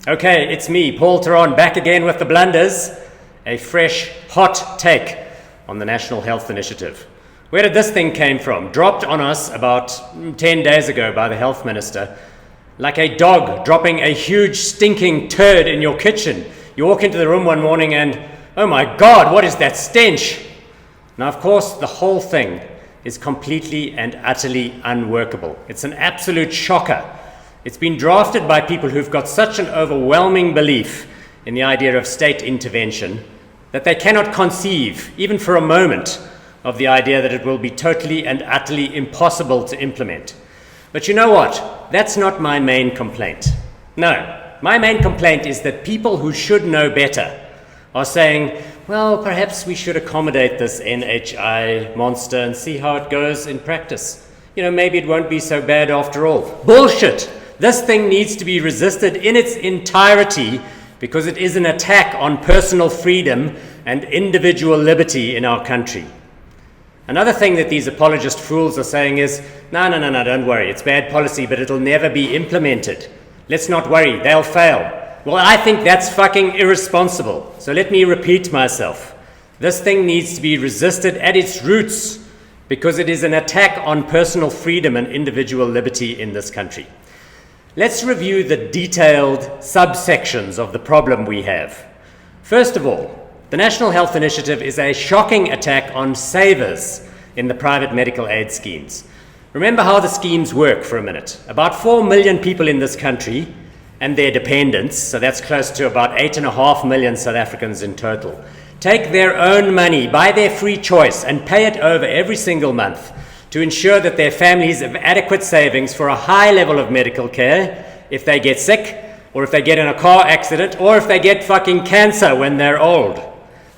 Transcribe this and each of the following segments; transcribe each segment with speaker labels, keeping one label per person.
Speaker 1: Okay, it's me, Paul Theron, back again with the Blunders, a fresh, hot take on the National Health Initiative. Where did this thing came from? Dropped on us about 10 days ago by the Health Minister, like a dog dropping a huge stinking turd in your kitchen. You walk into the room one morning and, oh my God, what is that stench? Now, of course, the whole thing is completely and utterly unworkable. It's an absolute shocker. It's been drafted by people who've got such an overwhelming belief in the idea of state intervention that they cannot conceive, even for a moment, of the idea that it will be totally and utterly impossible to implement. But you know what? That's not my main complaint. No, my main complaint is that people who should know better are saying, well, perhaps we should accommodate this NHI monster and see how it goes in practice. You know, maybe it won't be so bad after all. Bullshit! This thing needs to be resisted in its entirety because it is an attack on personal freedom and individual liberty in our country. Another thing that these apologist fools are saying is, no, don't worry, it's bad policy, but it'll never be implemented. Let's not worry, they'll fail. Well, I think that's fucking irresponsible. So let me repeat myself. This thing needs to be resisted at its roots because it is an attack on personal freedom and individual liberty in this country. Let's review the detailed subsections of the problem we have. First of all, the National Health Initiative is a shocking attack on savers in the private medical aid schemes. Remember how the schemes work for a minute. About 4 million people in this country and their dependents, so that's close to about 8.5 million South Africans in total, take their own money by their free choice and pay it over every single month to ensure that their families have adequate savings for a high level of medical care if they get sick, or if they get in a car accident, or if they get fucking cancer when they're old.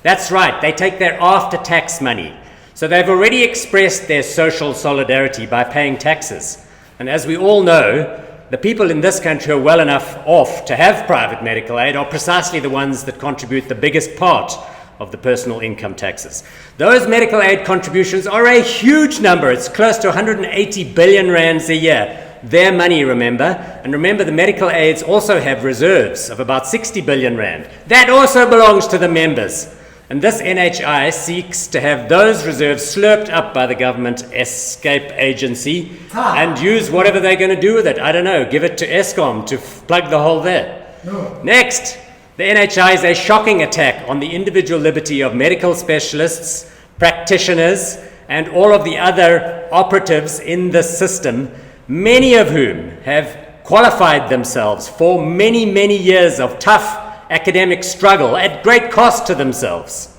Speaker 1: That's right, they take their after-tax money. So they've already expressed their social solidarity by paying taxes. And as we all know, the people in this country who are well enough off to have private medical aid are precisely the ones that contribute the biggest part of the personal income taxes. Those medical aid contributions are a huge number. It's close to 180 billion rands a year. Their money, remember. And remember, the medical aids also have reserves of about 60 billion rand. That also belongs to the members. And this NHI seeks to have those reserves slurped up by the government escape agency and use whatever they're going to do with it. I don't know, give it to Eskom to plug the hole there. No. Next, the NHI is a shocking attack on the individual liberty of medical specialists, practitioners, and all of the other operatives in the system, many of whom have qualified themselves for many, many years of tough academic struggle at great cost to themselves.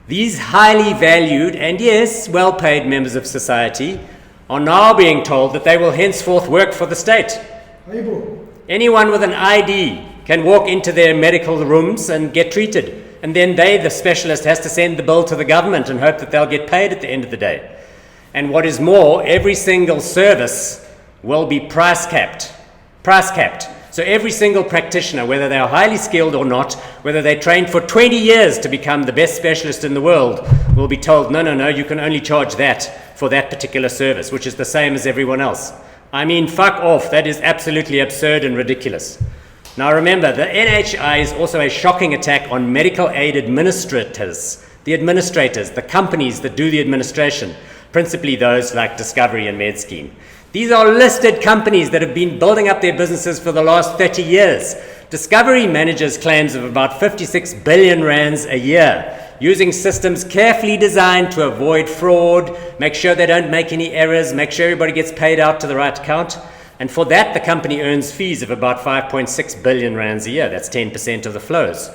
Speaker 1: These highly valued and, yes, well-paid members of society are now being told that they will henceforth work for the state. Anyone with an ID can walk into their medical rooms and get treated, and then the specialist, has to send the bill to the government and hope that they'll get paid at the end of the day. And what is more, every single service will be price capped. So every single practitioner, whether they are highly skilled or not, whether they trained for 20 years to become the best specialist in the world, will be told, no, you can only charge that for that particular service, which is the same as everyone else. I mean, fuck off. That is absolutely absurd and ridiculous. Now remember, the NHI is also a shocking attack on medical aid administrators, the companies that do the administration, principally those like Discovery and MedScheme. These are listed companies that have been building up their businesses for the last 30 years. Discovery manages claims of about 56 billion rands a year, using systems carefully designed to avoid fraud, make sure they don't make any errors, make sure everybody gets paid out to the right account. And for that, the company earns fees of about 5.6 billion rands a year. That's 10% of the flows.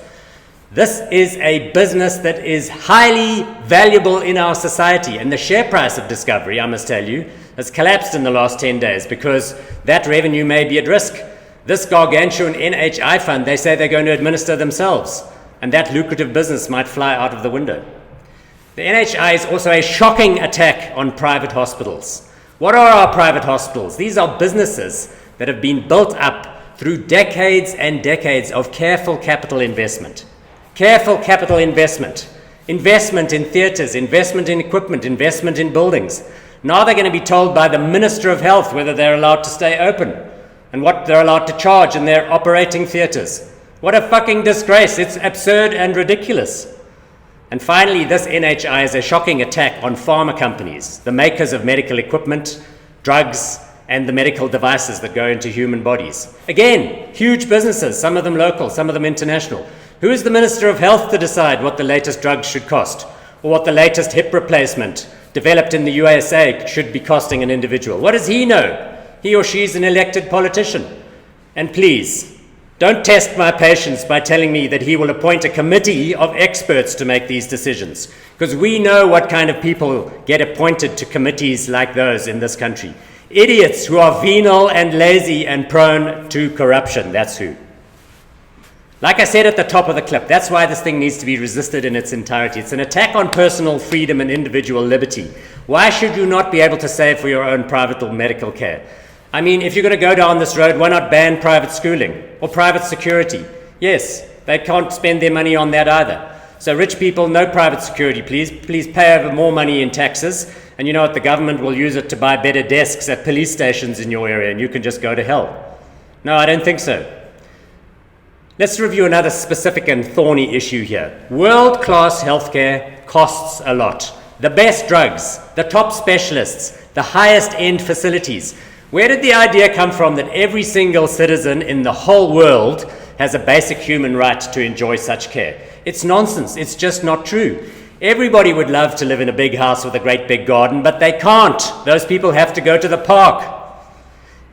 Speaker 1: This is a business that is highly valuable in our society. And the share price of Discovery, I must tell you, has collapsed in the last 10 days because that revenue may be at risk. This gargantuan NHI fund, they say they're going to administer themselves. And that lucrative business might fly out of the window. The NHI is also a shocking attack on private hospitals. What are our private hospitals? These are businesses that have been built up through decades and decades of careful capital investment. Investment in theatres, investment in equipment, investment in buildings. Now they're going to be told by the Minister of Health whether they're allowed to stay open and what they're allowed to charge in their operating theatres. What a fucking disgrace. It's absurd and ridiculous. And finally, this NHI is a shocking attack on pharma companies, the makers of medical equipment, drugs, and the medical devices that go into human bodies. Again, huge businesses, some of them local, some of them international. Who is the Minister of Health to decide what the latest drugs should cost, or what the latest hip replacement developed in the USA should be costing an individual? What does he know? He or she is an elected politician. And please, don't test my patience by telling me that he will appoint a committee of experts to make these decisions, because we know what kind of people get appointed to committees like those in this country. Idiots who are venal and lazy and prone to corruption, that's who. Like I said at the top of the clip, that's why this thing needs to be resisted in its entirety. It's an attack on personal freedom and individual liberty. Why should you not be able to save for your own private or medical care? I mean, if you're going to go down this road, why not ban private schooling or private security? Yes, they can't spend their money on that either. So rich people, no private security, please. Please pay over more money in taxes. And you know what? The government will use it to buy better desks at police stations in your area, and you can just go to hell. No, I don't think so. Let's review another specific and thorny issue here. World-class healthcare costs a lot. The best drugs, the top specialists, the highest-end facilities. Where did the idea come from that every single citizen in the whole world has a basic human right to enjoy such care? It's nonsense. It's just not true. Everybody would love to live in a big house with a great big garden, but they can't. Those people have to go to the park.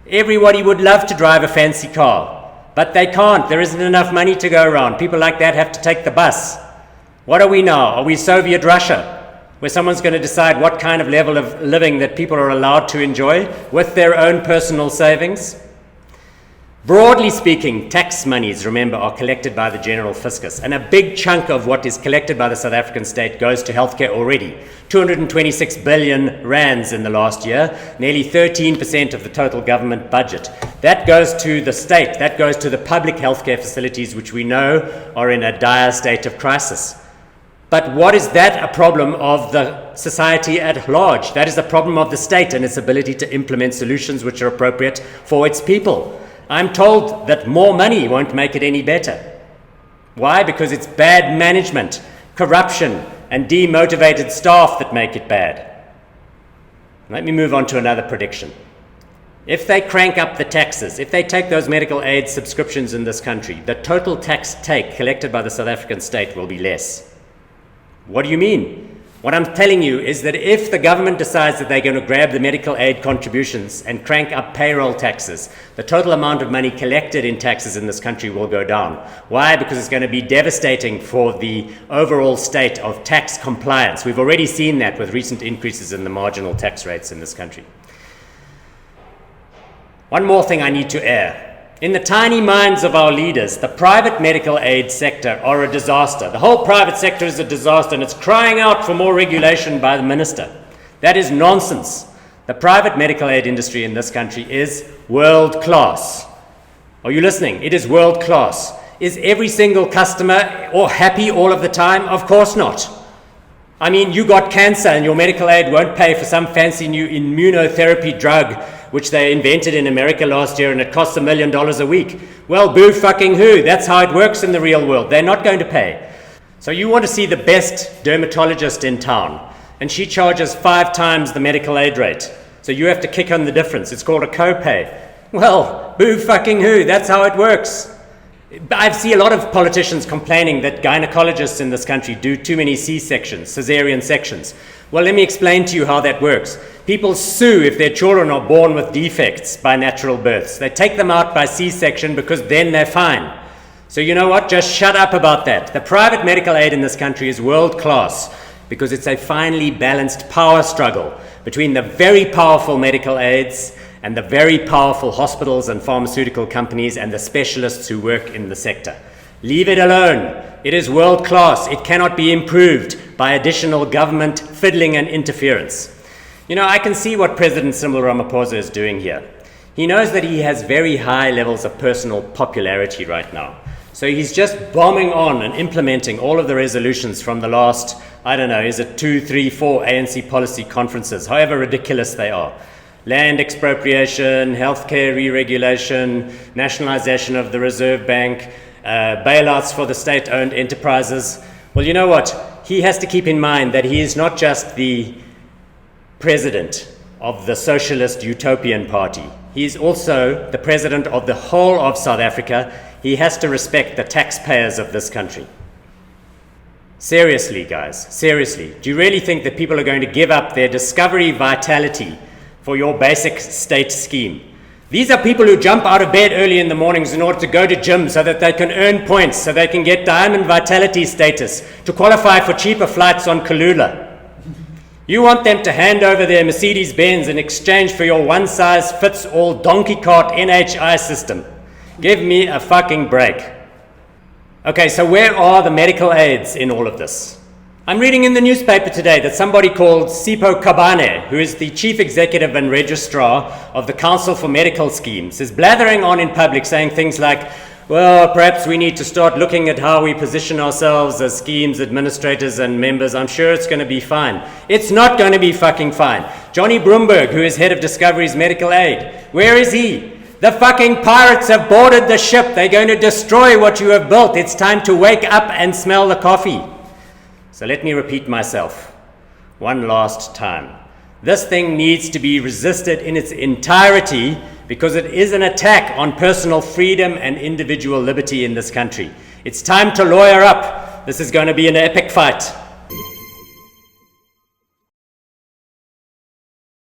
Speaker 1: Everybody would love to drive a fancy car, but they can't. There isn't enough money to go around. People like that have to take the bus. What are we now? Are we Soviet Russia, where someone's going to decide what kind of level of living that people are allowed to enjoy with their own personal savings? Broadly speaking, tax monies, remember, are collected by the general fiscus, and a big chunk of what is collected by the South African state goes to healthcare already. 226 billion rands in the last year, nearly 13% of the total government budget. That goes to the state, that goes to the public healthcare facilities, which we know are in a dire state of crisis. But what is that a problem of the society at large? That is a problem of the state and its ability to implement solutions which are appropriate for its people. I'm told that more money won't make it any better. Why? Because it's bad management, corruption, and demotivated staff that make it bad. Let me move on to another prediction. If they crank up the taxes, if they take those medical aid subscriptions in this country, the total tax take collected by the South African state will be less. What do you mean? What I'm telling you is that if the government decides that they're going to grab the medical aid contributions and crank up payroll taxes, the total amount of money collected in taxes in this country will go down. Why? Because it's going to be devastating for the overall state of tax compliance. We've already seen that with recent increases in the marginal tax rates in this country. One more thing I need to air. In the tiny minds of our leaders, the private medical aid sector are a disaster. The whole private sector is a disaster, and it's crying out for more regulation by the minister. That is nonsense. The private medical aid industry in this country is world class. Are you listening? It is world class. Is every single customer or happy all of the time? Of course not. I mean, you got cancer and your medical aid won't pay for some fancy new immunotherapy drug which they invented in America last year, and it costs $1 million a week. Well, boo fucking who? That's how it works in the real world. They're not going to pay. So you want to see the best dermatologist in town, and she charges 5 times the medical aid rate. So you have to kick on the difference. It's called a copay. Well, boo fucking who? That's how it works. I see a lot of politicians complaining that gynecologists in this country do too many C-sections, cesarean sections. Well, let me explain to you how that works. People sue if their children are born with defects by natural births. They take them out by C-section because then they're fine. So you know what? Just shut up about that. The private medical aid in this country is world class because it's a finely balanced power struggle between the very powerful medical aids and the very powerful hospitals and pharmaceutical companies and the specialists who work in the sector. Leave it alone. It is world class. It cannot be improved by additional government fiddling and interference. You know, I can see what President Cyril Ramaphosa is doing here. He knows that he has very high levels of personal popularity right now. So he's just bombing on and implementing all of the resolutions from the last, I don't know, is it 2, 3, 4 ANC policy conferences, however ridiculous they are. Land expropriation, healthcare re-regulation, nationalization of the Reserve Bank, bailouts for the state-owned enterprises. Well, you know what? He has to keep in mind that he is not just the president of the Socialist Utopian Party. He is also the president of the whole of South Africa. He has to respect the taxpayers of this country. Seriously, guys, seriously, do you really think that people are going to give up their discovery vitality for your basic state scheme? These are people who jump out of bed early in the mornings in order to go to gym so that they can earn points, so they can get diamond vitality status, to qualify for cheaper flights on Kalula. You want them to hand over their Mercedes-Benz in exchange for your one-size-fits-all donkey cart NHI system. Give me a fucking break. Okay, so where are the medical aids in all of this? I'm reading in the newspaper today that somebody called Sipho Kabane, who is the chief executive and registrar of the Council for Medical Schemes, is blathering on in public saying things like, well, perhaps we need to start looking at how we position ourselves as schemes administrators and members. I'm sure it's going to be fine. It's not going to be fucking fine. Johnny Broomberg, who is head of Discovery's medical aid, where is he? The fucking pirates have boarded the ship. They're going to destroy what you have built. It's time to wake up and smell the coffee. So let me repeat myself one last time. This thing needs to be resisted in its entirety because it is an attack on personal freedom and individual liberty in this country. It's time to lawyer up. This is going to be an epic fight.